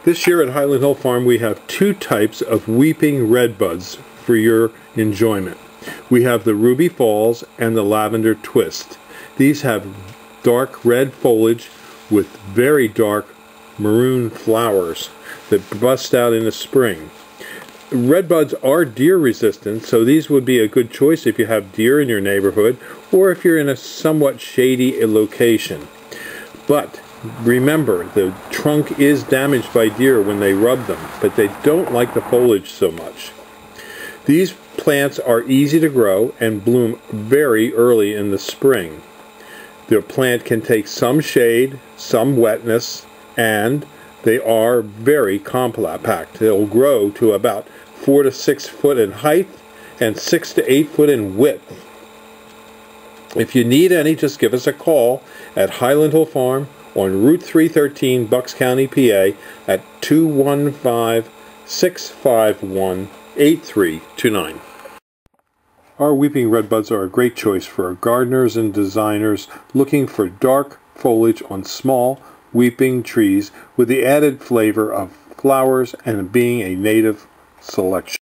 This year at Highland Hill Farm we have two types of weeping redbuds for your enjoyment. We have the Ruby Falls and the Lavender Twist. These have dark red foliage with very dark maroon flowers that bust out in the spring. Redbuds are deer resistant, so these would be a good choice if you have deer in your neighborhood or if you're in a somewhat shady location. But remember, the trunk is damaged by deer when they rub them, but they don't like the foliage so much. These plants are easy to grow and bloom very early in the spring. The plant can take some shade, some wetness, and they are very compact. They'll grow to about 4 to 6 foot in height and 6 to 8 foot in width. If you need any, just give us a call at Highland Hill Farm on Route 313, Bucks County, PA at 215-651-8329. Our weeping redbuds are a great choice for gardeners and designers looking for dark foliage on small weeping trees with the added flavor of flowers and being a native selection.